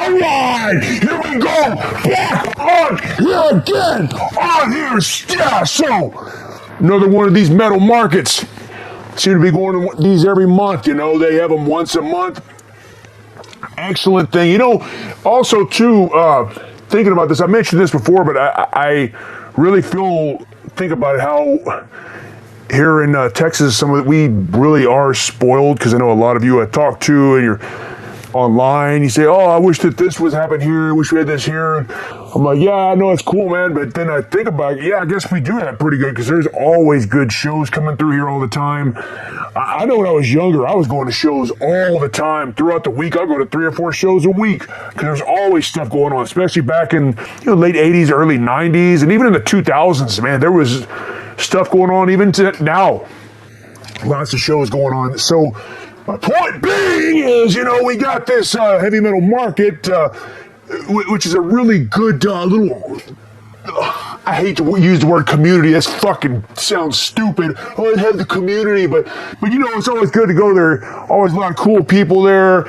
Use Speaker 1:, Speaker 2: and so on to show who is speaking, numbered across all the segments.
Speaker 1: All right, here we go. Back on here again. On here, yeah. So, another one of these metal markets. Seem to be going to these every month. You know, they have them once a month. Excellent thing. You know, also too, thinking about this, I mentioned this before, but I really think about how here in Texas, we really are spoiled, because I know a lot of you I talk to and you're online, you say, oh, I wish that this was happening here, I wish we had this here. And I'm like, yeah, I know it's cool, man, but then I think about it, yeah, I guess we do have pretty good, because there's always good shows coming through here all the time. I know when I was younger, I was going to shows all the time. Throughout the week, I'll go to 3 or 4 shows a week, because there's always stuff going on, especially back in late 80s, early 90s, and even in the 2000s, man, there was stuff going on even to now. Lots of shows going on. So my point being is, we got this heavy metal market, which is a really good little... I hate to use the word community. That's fucking sounds stupid. Oh, it had the community, but it's always good to go there. Always a lot of cool people there.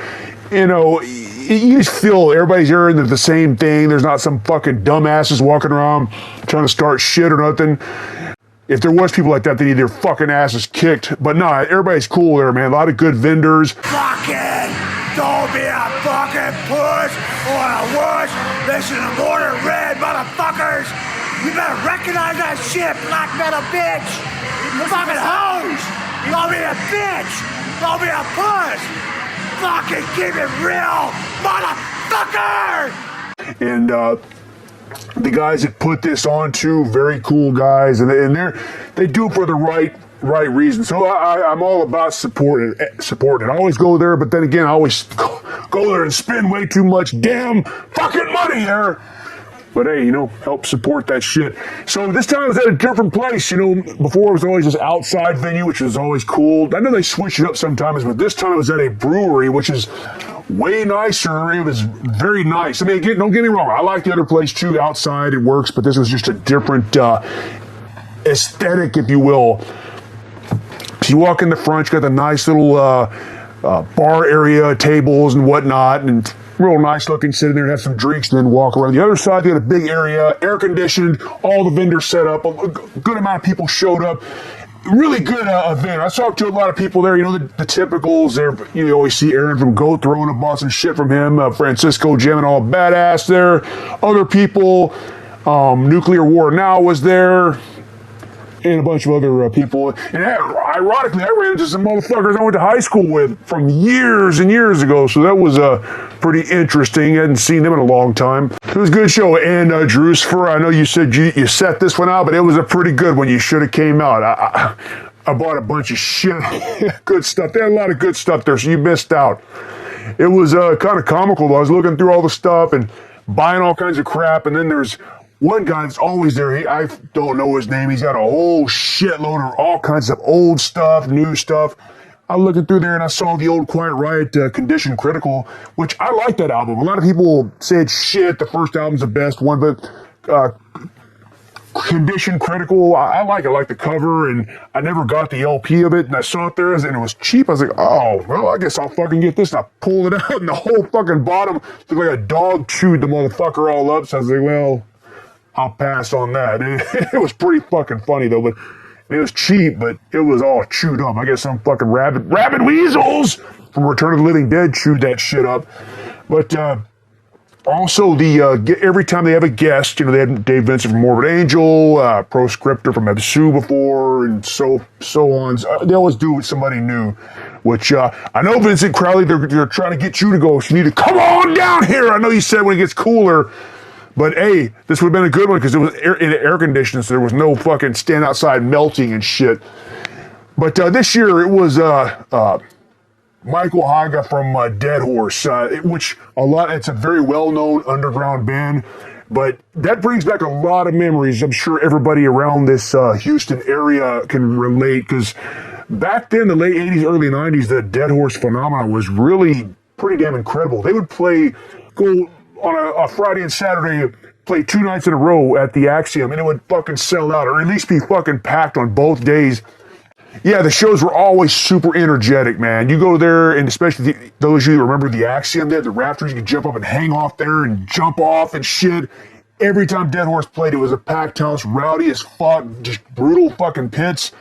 Speaker 1: You just feel everybody's there into the same thing. There's not some fucking dumbasses walking around trying to start shit or nothing. If there was people like that, they need their fucking asses kicked. But nah, everybody's cool there, man. A lot of good vendors.
Speaker 2: Fucking don't be a fucking puss or a wuss. Listen to Mordant, Rhed, motherfuckers. You better recognize that shit, black metal bitch. You fucking hoes. Don't be a bitch. Don't be a puss. Fucking keep it real, motherfucker.
Speaker 1: And the guys that put this on too, very cool guys, and they do it for the right reason. So I'm all about supporting it. I always go there, but then again, I always go there and spend way too much damn fucking money there. But hey, help support that shit. So this time I was at a different place. Before it was always this outside venue, which was always cool. I know they switch it up sometimes, but this time it was at a brewery, which is way nicer. It was very nice. I mean, don't get me wrong. I like the other place too. Outside it works, but this was just a different aesthetic, if you will. So you walk in the front, you got the nice little bar area, tables and whatnot, and real nice looking, sit in there and have some drinks and then walk around. The other side, they got a big area, air conditioned, all the vendors set up, a good amount of people showed up. Really good event. I talked to a lot of people there, the typicals there. You always see Aaron from Goat throwing up, bought some shit from him, Francisco Jim and all badass there. Other people, Nuclear War Now was there, and a bunch of other people. And ironically, I ran into some motherfuckers I went to high school with from years and years ago, so that was pretty interesting. I hadn't seen them in a long time. It was a good show. And Judas, I know you said you set this one out, but it was a pretty good one. You should have came out. I bought a bunch of shit. Good stuff. They had a lot of good stuff there, so you missed out. It was kind of comical, though. I was looking through all the stuff and buying all kinds of crap, and then there's one guy that's always there. I don't know his name. He's got a whole shitload of all kinds of old stuff, new stuff. I was looking through there and I saw the old Quiet Riot Condition Critical, which I like that album. A lot of people said shit, the first album's the best one, but Condition Critical, I like it. I like the cover, and I never got the LP of it, and I saw it there and it was cheap. I was like, oh, well, I guess I'll fucking get this. And I pulled it out and the whole fucking bottom looked like a dog chewed the motherfucker all up. So I was like, well, I'll pass on that. It was pretty fucking funny though, but it was cheap, but it was all chewed up. I guess some fucking rabid weasels from Return of the Living Dead chewed that shit up. But also every time they have a guest, they had Dave Vincent from Morbid Angel, Proscriptor from Ebsu before, and so on. They always do it with somebody new, which I know Vincent Crowley, they're trying to get you to go. So you need to come on down here. I know you said when it gets cooler. But hey, this would have been a good one because it was air conditioned, so there was no fucking stand outside melting and shit. But this year it was Michael Haga from Dead Horse, which it's a very well-known underground band. But that brings back a lot of memories. I'm sure everybody around this Houston area can relate, because back then, the late 80s, early 90s, the Dead Horse phenomenon was really pretty damn incredible. They would go on a Friday and Saturday, play 2 nights in a row at the Axiom, and it would fucking sell out, or at least be fucking packed on both days. Yeah, the shows were always super energetic, man. You go there, and especially those of you that remember the Axiom, they had the Raptors. You could jump up and hang off there and jump off and shit. Every time Dead Horse played, it was a packed house, rowdy as fuck, just brutal fucking pits.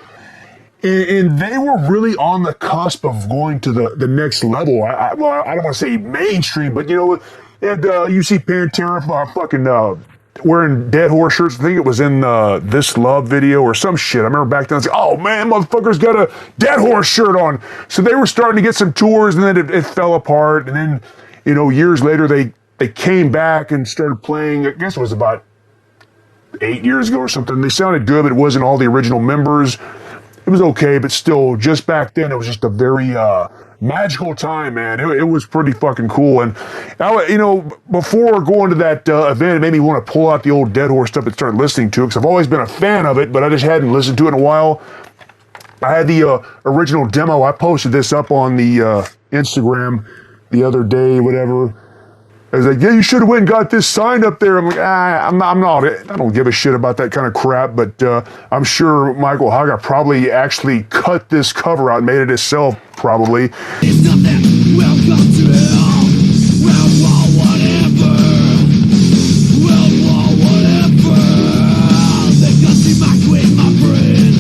Speaker 1: And they were really on the cusp of going to the next level. I don't want to say mainstream, but you know, and you see Pantera wearing Dead Horse shirts. I think it was in This Love video or some shit. I remember back then, I was like, oh man, motherfucker's got a Dead Horse shirt on. So they were starting to get some tours, and then it fell apart. And then, you know, years later, they came back and started playing. I guess it was about 8 years ago or something. They sounded good, but it wasn't all the original members. It was okay, but still, just back then, it was just a very magical time, man. It was pretty fucking cool. And, you know, before going to that event, it made me want to pull out the old Dead Horse stuff and start listening to it, because I've always been a fan of it, but I just hadn't listened to it in a while. I had the original demo. I posted this up on the Instagram the other day, whatever. I was like, yeah, you should have went and got this sign up there. I'm like, I don't give a shit about that kind of crap, but I'm sure Michael Haga probably actually cut this cover out and made it himself, probably.
Speaker 3: Welcome to hell. World War whatever. World War whatever. They've got to evacuate my brain.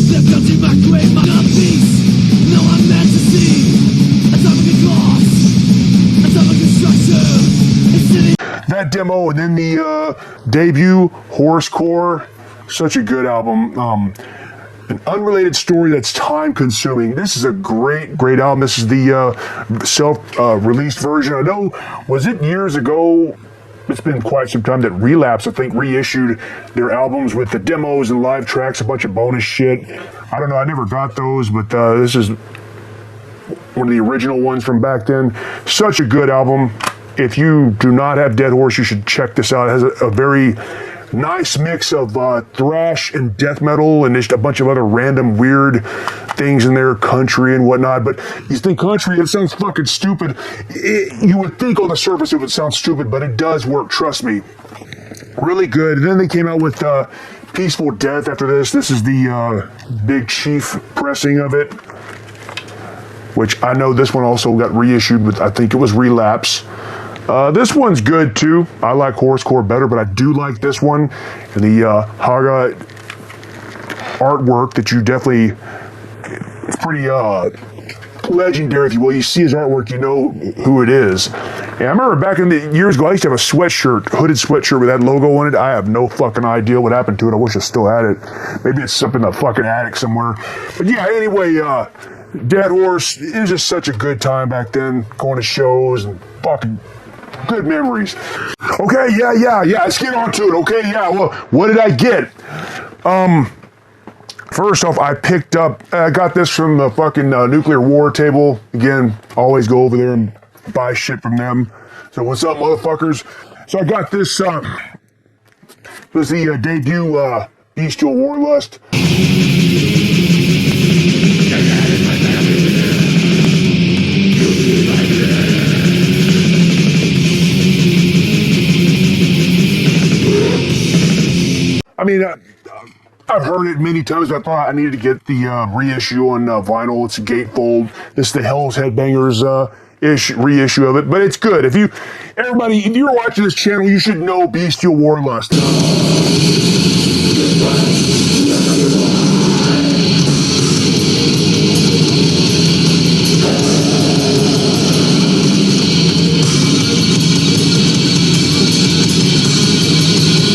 Speaker 3: They've got to evacuate my peace. No, I'm meant to see. Atomic loss. Atomic destruction.
Speaker 1: That demo, and then the debut, Horsecore, such a good album. An unrelated story that's time-consuming. This is a great album. This is the self-released version. I know, was it years ago? It's been quite some time that Relapse, I think, reissued their albums with the demos and live tracks, a bunch of bonus shit. I don't know, I never got those, but this is one of the original ones from back then. Such a good album. If you do not have Dead Horse, you should check this out. It has a very nice mix of thrash and death metal and just a bunch of other random weird things in there, country and whatnot. But you think country, it sounds fucking stupid. You would think on the surface it would sound stupid, but it does work, trust me. Really good. And then they came out with Peaceful Death after this. This is the Big Chief pressing of it, which I know this one also got reissued with, I think it was Relapse. This one's good too. I like Horsecore better, but I do like this one. And the Haga artwork that you definitely, it's pretty legendary, if you will. You see his artwork, you know who it is. And I remember back in the years ago, I used to have a sweatshirt, hooded sweatshirt with that logo on it. I have no fucking idea what happened to it. I wish I still had it. Maybe it's up in the fucking attic somewhere. But yeah, anyway, Dead Horse, it was just such a good time back then, going to shows and fucking good memories. Okay, yeah, let's get on to it. Okay, yeah, well, what did I get? First off, I got this from the fucking Nuclear War table. Again, always go over there and buy shit from them. So what's up, motherfuckers? So I got this, was the debut Beastial Warlust. I mean, I've heard it many times, but I thought I needed to get the reissue on vinyl. It's a gatefold. This is the Hell's Headbangers reissue of it, but it's good. If you're watching this channel, you should know Beastial Warlust.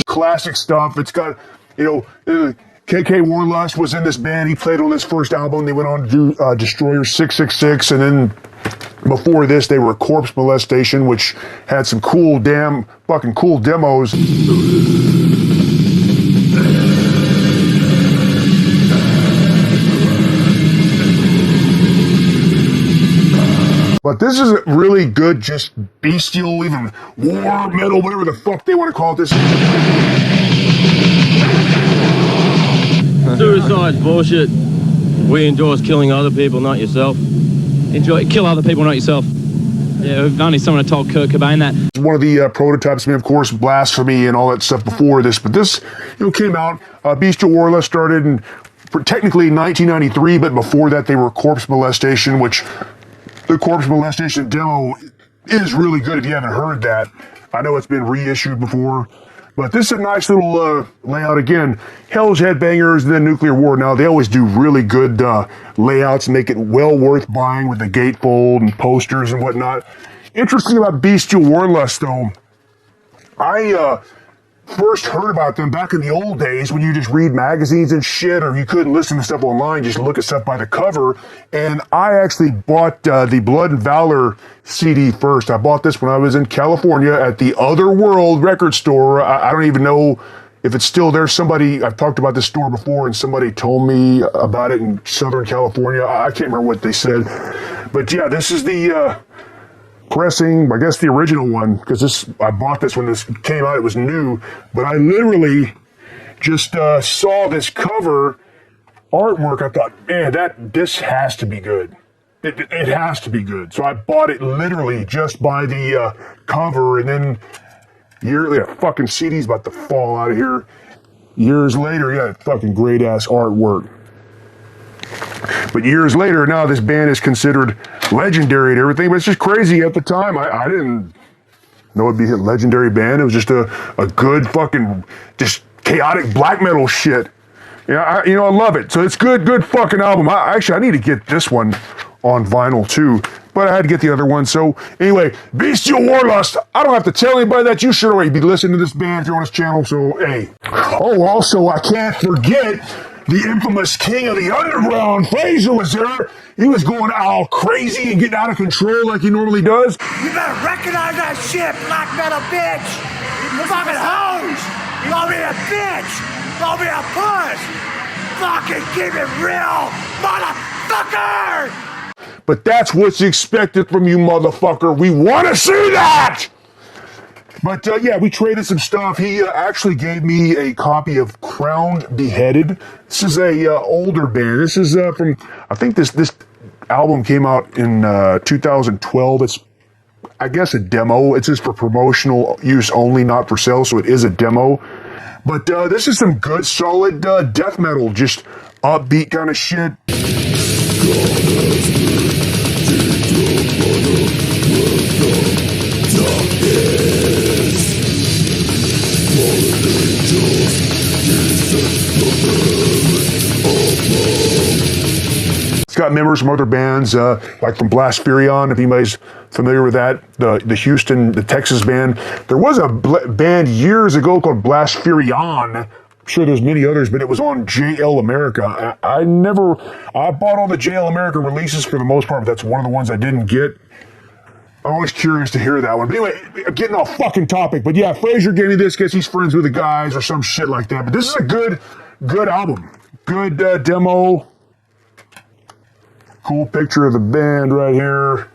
Speaker 1: Classic stuff. It's got, KK Warlust was in this band. He played on this first album. They went on to do Destroyer 666, and then before this, they were Corpse Molestation, which had some fucking cool demos. But this is really good, just bestial, even war metal, whatever the fuck they want to call it. This.
Speaker 4: Suicide's bullshit. We endorse killing other people, not yourself. Kill other people, not yourself. Yeah, if only someone had told Kurt Cobain that.
Speaker 1: One of the prototypes, I mean, of course, Blasphemy and all that stuff before this, but this, came out. Beastial Warlust started in technically 1993, but before that they were Corpse Molestation, which the Corpse Molestation demo is really good if you haven't heard that. I know it's been reissued before, but this is a nice little layout. Again, Hell's Headbangers and then Nuclear War. Now, they always do really good layouts, make it well worth buying with the gatefold and posters and whatnot. Interesting about Beastial Warlust, though, I first heard about them back in the old days when you just read magazines and shit, or you couldn't listen to stuff online, just look at stuff by the cover. And I actually bought the Blood and Valor CD first. I bought this when I was in California at the Other World record store. I don't even know if it's still there. I've talked about this store before, and somebody told me about it in Southern California. I can't remember what they said. But yeah, this is the pressing, I guess the original one, because I bought this when this came out. It was new, but I literally just saw this cover artwork. I thought, man, this has to be good. It has to be good. So I bought it literally just by the cover, and then fucking CD's about to fall out of here. Years later, yeah, fucking great ass artwork. But years later, now this band is considered legendary and everything, but it's just crazy at the time. I didn't know it'd be a legendary band. It was just a good fucking, just chaotic black metal shit. I love it. So it's good fucking album. I need to get this one on vinyl too, but I had to get the other one. So anyway, Beastial Warlust. I don't have to tell anybody that. You should already be listening to this band if you're on this channel. So hey. Oh, also I can't forget the infamous king of the underground, Fraser, was there. He was going all crazy and getting out of control like he normally does.
Speaker 2: You better recognize that shit, black metal bitch. You fucking hoes. You gonna be a bitch. You gonna be a puss. Fucking keep it real, motherfucker.
Speaker 1: But that's what's expected from you, motherfucker. We want to see that. But yeah, we traded some stuff. He actually gave me a copy of Crownheaded. This is a older band. This is from, I think this album came out in 2012. It's, I guess, a demo. It's just for promotional use only, not for sale, so it is a demo. But this is some good, solid death metal, just upbeat kind of shit. It's got members from other bands, like from Blaspherion, if anybody's familiar with that, the Houston, the Texas band. There was a band years ago called Blaspherion. I'm sure there's many others, but it was on JL America. I bought all the JL America releases for the most part, but that's one of the ones I didn't get. I'm always curious to hear that one. But anyway, getting off fucking topic. But yeah, Fraser gave me this because he's friends with the guys or some shit like that. But this is a good album. Good demo. Cool picture of the band right here.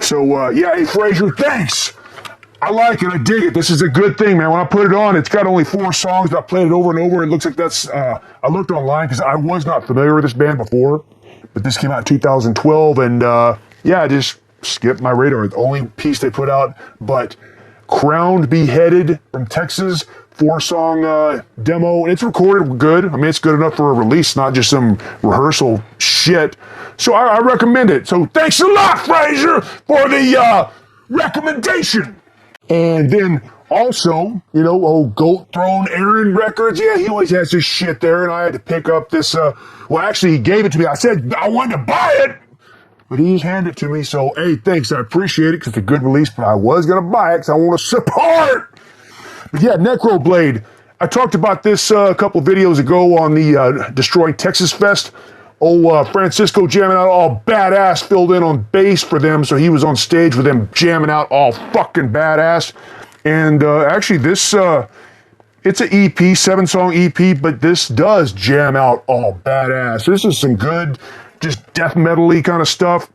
Speaker 1: So, yeah, hey, Fraser, thanks. I like it. I dig it. This is a good thing, man. When I put it on, it's got only 4 songs, but I played it over and over. It looks like that's, I looked online because I was not familiar with this band before, but this came out in 2012, and, yeah, I just skipped my radar. The only piece they put out, but Crownheaded from Texas, 4-song demo, and it's recorded good. I mean, it's good enough for a release, not just some rehearsal shit. So I recommend it. So thanks a lot, Fraser, for the recommendation. And then also, old Goat Throne Aaron Records. Yeah, he always has this shit there, and I had to pick up this. Well, actually, he gave it to me. I said I wanted to buy it, but he handed it to me. So, hey, thanks. I appreciate it because it's a good release, but I was going to buy it because I want to support. But yeah, Necroblade. I talked about this a couple videos ago on the Destroying Texas Fest. Francisco jamming out all badass, filled in on bass for them, so he was on stage with them jamming out all fucking badass. And actually this, it's an EP, 7-song EP, but this does jam out all badass. This is some good, just death metal-y kind of stuff.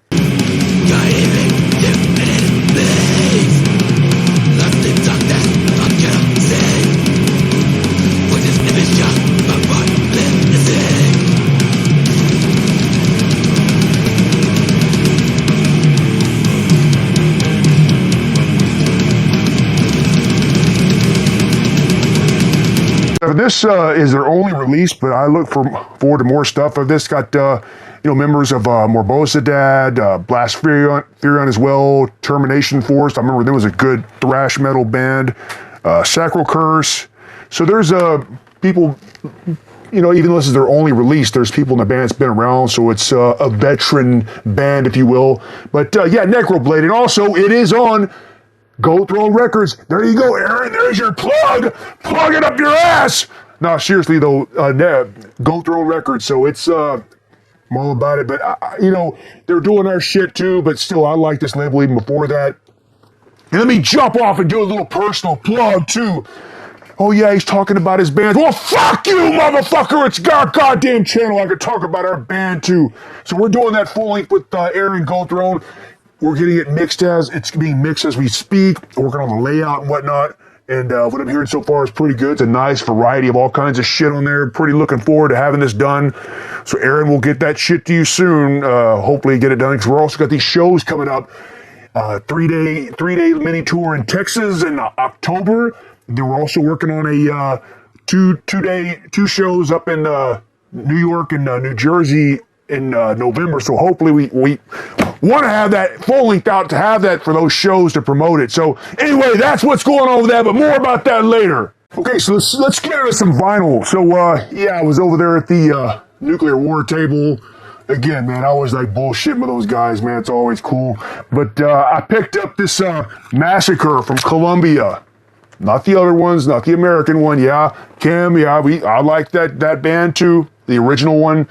Speaker 1: This is their only release, but I look forward to more stuff of this. Got members of Morbozadad, Blast Furion as well, Termination Force. I remember there was a good thrash metal band, Sacral Curse. So there's people, even though this is their only release, there's people in the band that's been around, so it's a veteran band, if you will. But yeah, Necroblade, and also it is on Go Throne Records. There you go, Aaron. There's your plug. Plug it up your ass. No, seriously though, Go Throne Records. So it's I'm all about it. But they're doing our shit too. But still, I like this label even before that. And let me jump off and do a little personal plug too. Oh yeah, he's talking about his band. Well, fuck you, motherfucker! It's our goddamn channel. I could talk about our band too. So we're doing that full length with Aaron Go Throne. We're getting it mixed it's being mixed as we speak, working on the layout and whatnot. And what I'm hearing so far is pretty good. It's a nice variety of all kinds of shit on there. Pretty looking forward to having this done. So Aaron will get that shit to you soon. Hopefully get it done, because we're also got these shows coming up. Three-day mini tour in Texas in October. Then we're also working on a two shows up in New York and New Jersey in November. So hopefully we want to have that full length out to have that for those shows to promote it. So anyway, that's what's going on with that, but more about that later. Okay, so let's get into some vinyl. So yeah, I was over there at the nuclear war table. Again, man, I always like bullshitting with those guys, man. It's always cool. But I picked up this Massacre from Colombia. Not the other ones, not the American one. Yeah, Kim, yeah, I like that band too. The original one.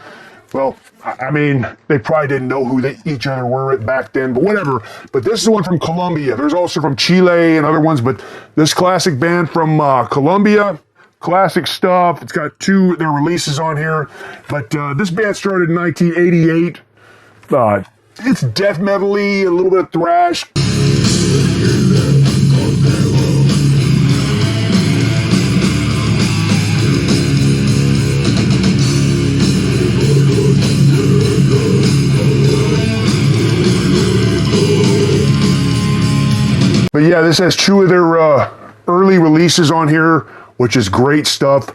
Speaker 1: Well, I mean, they probably didn't know who each other were back then, but whatever. But this is the one from Colombia. There's also from Chile and other ones, but this classic band from Colombia, classic stuff. It's got their releases on here. But this band started in 1988. It's death metal-y, a little bit of thrash. But yeah, this has two of their early releases on here, which is great stuff.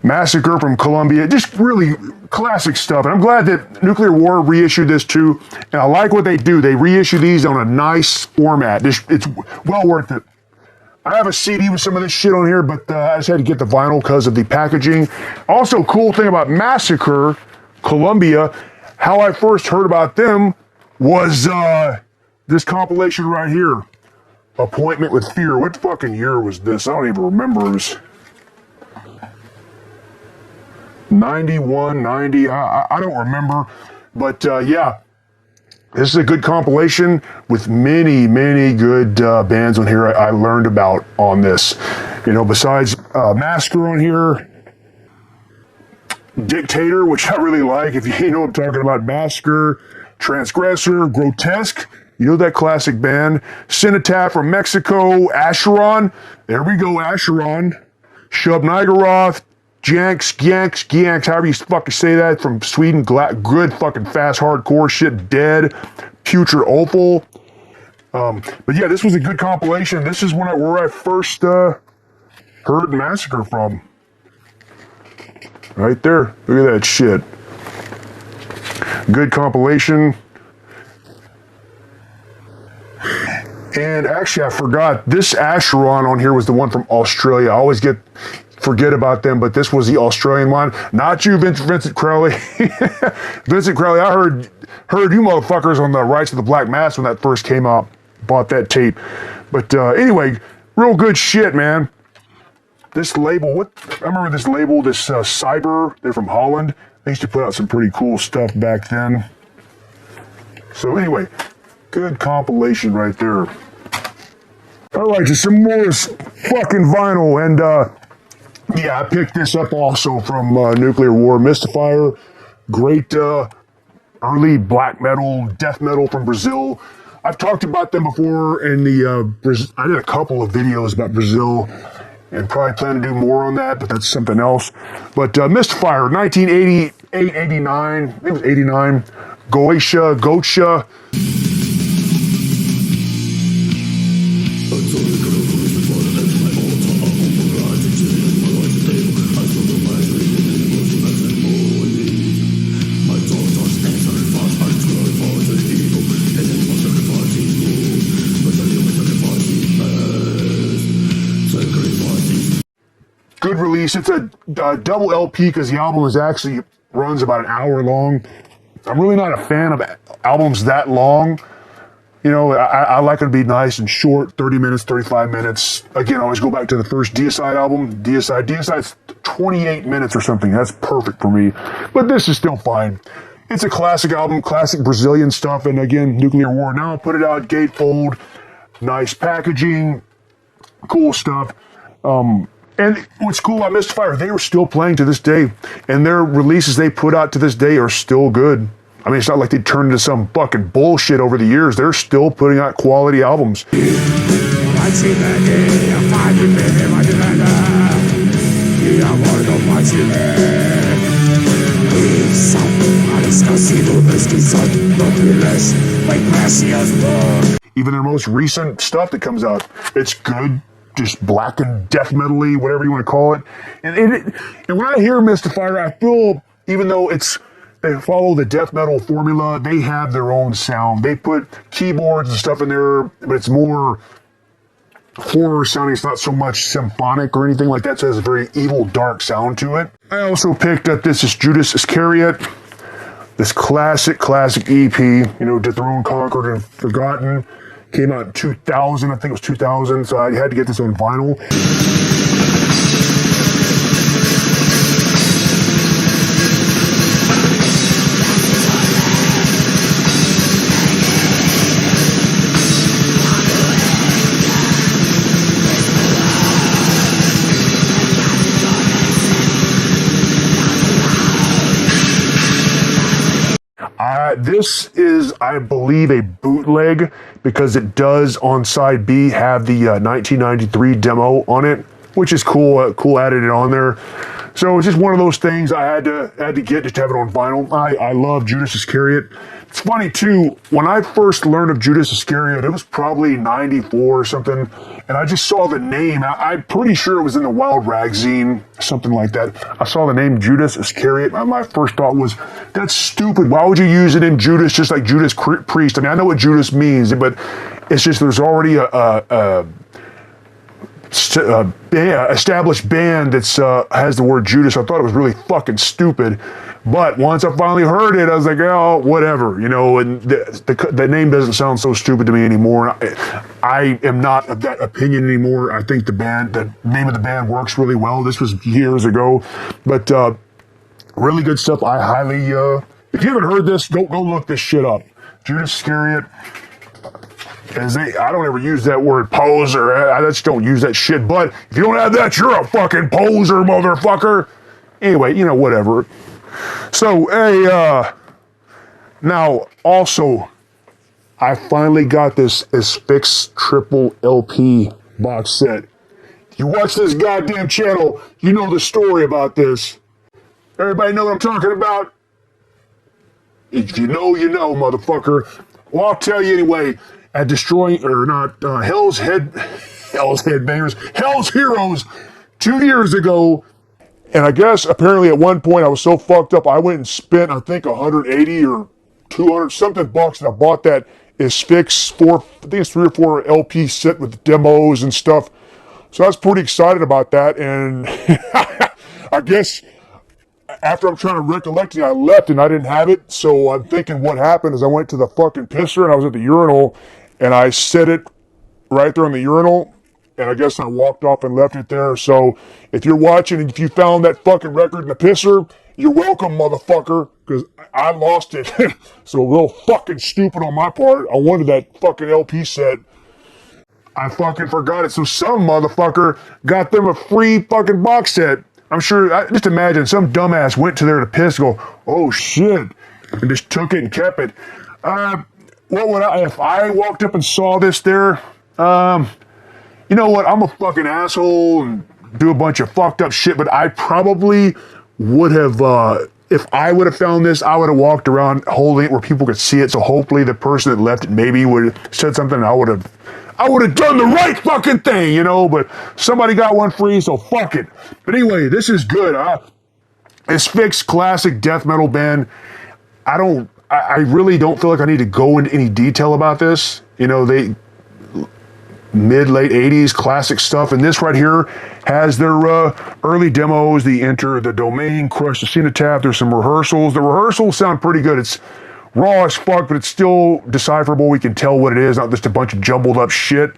Speaker 1: Massacre from Colombia, just really classic stuff. And I'm glad that Nuclear War reissued this too. And I like what they do. They reissue these on a nice format. It's well worth it. I have a CD with some of this shit on here, but I just had to get the vinyl because of the packaging. Also, cool thing about Massacre, Colombia, how I first heard about them was this compilation right here. Appointment with Fear. What fucking year was this? I don't even remember. It was 91, 90, I don't remember. But yeah. This is a good compilation with many, many good bands on here I learned about on this. Besides Massacre on here, Dictator, which I really like. If you know what I'm talking about, Massacre, Transgressor, Grotesque, that classic band. Cenotaph from Mexico, Acheron, there we go, Acheron, Shub Nigaroth, Gianks, however you fucking say that, from Sweden, good fucking fast hardcore shit, Dead, Putrid Opal. But yeah, this was a good compilation. This is where I first heard Massacre from. Right there, look at that shit. Good compilation. And actually, I forgot, this Acheron on here was the one from Australia. I always forget about them, but this was the Australian one. Not you, Vincent Crowley. Vincent Crowley, I heard you motherfuckers on the Rights of the Black Mass when that first came out. Bought that tape. But anyway, real good shit, man. This label, I remember this label, this Cyber, they're from Holland. They used to put out some pretty cool stuff back then. So anyway, good compilation right there. All right, just some more fucking vinyl, and yeah, I picked this up also from Nuclear War, Mfire. Great early black metal, death metal from Brazil. I've talked about them before in I did a couple of videos about Brazil and probably plan to do more on that, but that's something else. But Mfire, 1988 89, I think it was 89, Goetia. Good release. It's a double LP because the album is actually runs about an hour long. I'm really not a fan of albums that long. You know, I like it to be nice and short, 30 minutes, 35 minutes. Again, I always go back to the first Deicide album. Deicide's 28 minutes or something. That's perfect for me. But this is still fine. It's a classic album, classic Brazilian stuff. And again, Nuclear War. Now I'll put it out, gatefold, nice packaging, cool stuff. And what's cool about Mfire, they were still playing to this day. And their releases they put out to this day are still good. I mean, it's not like they turned into some fucking bullshit over the years. They're still putting out quality albums. Even their most recent stuff that comes out, it's good. Just black and death metal-y, whatever you want to call it. And when I hear Mfire, I feel, even though they follow the death metal formula, they have their own sound. They put keyboards and stuff in there, but it's more horror sounding. It's not so much symphonic or anything like that, so it has a very evil, dark sound to it. I also picked up this is Judas Scariot, this classic EP, you know, Dethroned, Conquered, and Forgotten. Came out in 2000, I think it was 2000, so I had to get this on vinyl. This is, I believe, a bootleg because it does on side B have the 1993 demo on it, which is cool. Cool added it on there. So it's just one of those things I had to get just to have it on vinyl. I love Judas Iscariot. It's funny too, when I first learned of Judas Iscariot, it was probably 94 or something, and I just saw the name. I'm pretty sure it was in the Wild Rag zine, something like that. I saw the name Judas Iscariot. My first thought was, that's stupid. Why would you use the name Judas just like Judas Priest? I mean, I know what Judas means, but it's just there's already a established band that's has the word Judas. I thought it was really fucking stupid, but once I finally heard it, I was like, oh, whatever, you know. And the name doesn't sound so stupid to me anymore. I am not of that opinion anymore. I think the name of the band works really well. This was years ago, but really good stuff. I highly, if you haven't heard this, go look this shit up. Judas Iscariot. I don't ever use that word poser. I just don't use that shit. But if you don't have that, you're a fucking poser, motherfucker. Anyway, you know, whatever. So, now, also, I finally got this Asphyx triple LP box set. If you watch this goddamn channel, you know the story about this. Everybody know what I'm talking about? If you know, you know, motherfucker. Well, I'll tell you anyway. At Destroying, or not, Hell's Headbangers, Hell's Heroes 2 years ago. And I guess apparently at one point I was so fucked up, I went and spent, I think, 180 or 200 something bucks, and I bought that Asphyx I think it's 3 or 4 LP set with demos and stuff. So I was pretty excited about that. And I guess after I'm trying to recollect it, I left and I didn't have it. So I'm thinking what happened is I went to the fucking pisser and I was at the urinal and I set it right there in the urinal. And I guess I walked off and left it there. So if you're watching and if you found that fucking record in the pisser, you're welcome, motherfucker, because I lost it. So a little fucking stupid on my part. I wanted that fucking LP set. I fucking forgot it. So some motherfucker got them a free fucking box set. I'm sure, just imagine some dumbass went to there to piss and go, oh shit, and just took it and kept it. What would if I walked up and saw this there? You know what? I'm a fucking asshole and do a bunch of fucked up shit, but I probably would have if I would have found this, I would have walked around holding it where people could see it. So hopefully the person that left it maybe would have said something, and I would have done the right fucking thing, you know, but somebody got one free, so fuck it. But anyway, this is good. Asphyx, classic death metal band. I really don't feel like I need to go into any detail about this. You know, they mid-late 80s classic stuff, and this right here has their early demos, the Enter the Domain, Crush the Cenotaph. There's some rehearsals. The rehearsals sound pretty good. It's raw as fuck, but it's still decipherable. We can tell what it is, not just a bunch of jumbled up shit.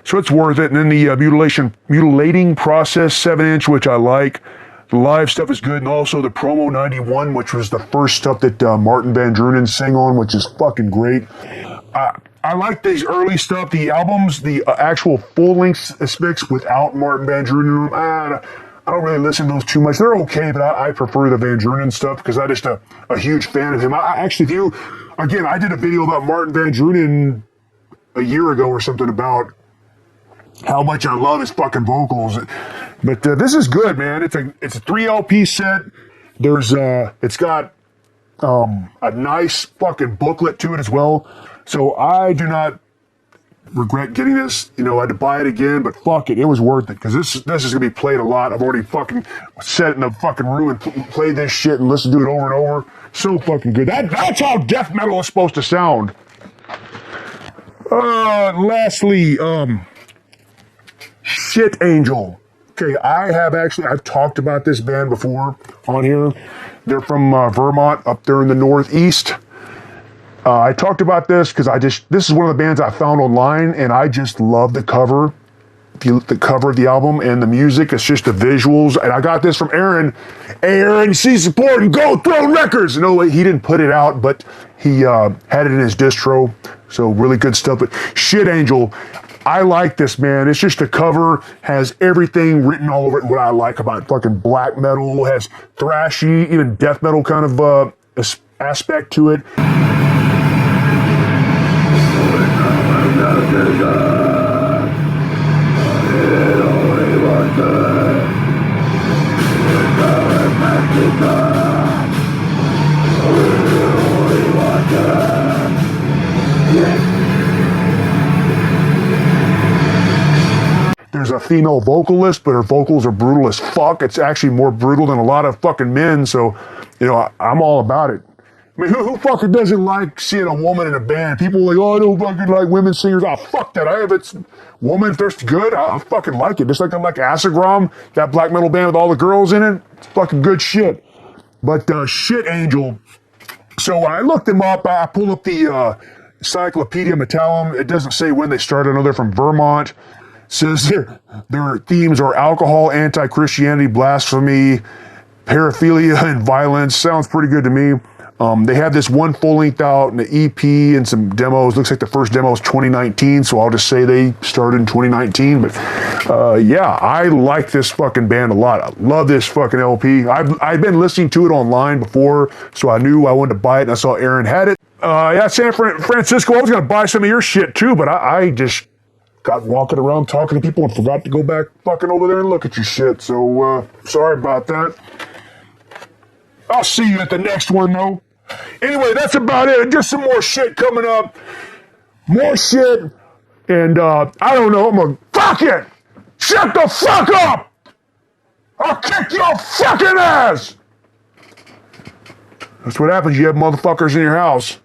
Speaker 1: So it's worth it. And then the mutilating process 7-inch, which I like. The live stuff is good, and also the promo 91, which was the first stuff that Martin Van Drunen sang on, which is fucking great. I like these early stuff, the albums, the actual full-length Asphyx without Martin Van Drunen. I don't really listen to those too much. They're okay, but I prefer the Van Drunen stuff because I'm just a huge fan of him. I actually do. Again, I did a video about Martin Van Drunen a year ago or something about how much I love his fucking vocals. But this is good, man. It's a 3 LP set. It's got a nice fucking booklet to it as well. So I do not regret getting this. You know, I had to buy it again, but fuck it. It was worth it because this is going to be played a lot. I've already fucking sat in the fucking room and played this shit and listened to it over and over. So fucking good. That's how death metal is supposed to sound. Lastly, Shit Angel. Okay, I've talked about this band before on here. They're from Vermont, up there in the Northeast. I talked about this because this is one of the bands I found online, and I just love the cover. The cover of the album and the music. It's just the visuals. And I got this from Aaron. Hey, Aaron, see support and Go Throne Records. No, he didn't put it out, but he had it in his distro. So really good stuff. But Shit Angel, I like this, man. It's just the cover has everything written all over it. What I like about fucking black metal, has thrashy, even death metal kind of aspect to it. There's a female vocalist, but her vocals are brutal as fuck. It's actually more brutal than a lot of fucking men, so, you know, I'm all about it. I mean, who fucking doesn't like seeing a woman in a band? People are like, oh, I don't fucking like women singers. Oh, fuck that. If it's woman, if it's good, I fucking like it. Just like I like Massacre, that black metal band with all the girls in it. It's fucking good shit. But Shit Angel, so I looked them up. I pulled up the Encyclopedia Metallum. It doesn't say when they started. I know they're from Vermont. It says their themes are alcohol, anti-Christianity, blasphemy, paraphilia, and violence. Sounds pretty good to me. They have this one full length out and an EP and some demos. Looks like the first demo is 2019, so I'll just say they started in 2019. But yeah, I like this fucking band a lot. I love this fucking LP. I've been listening to it online before, so I knew I wanted to buy it, and I saw Aaron had it. Yeah, San Francisco, I was going to buy some of your shit too, but I just got walking around talking to people and forgot to go back fucking over there and look at your shit. So sorry about that. I'll see you at the next one, though. Anyway, that's about it. Just some more shit coming up. More shit. And, I don't know. I'm gonna... Fuck it! Shut the fuck up! I'll kick your fucking ass! That's what happens. You have motherfuckers in your house.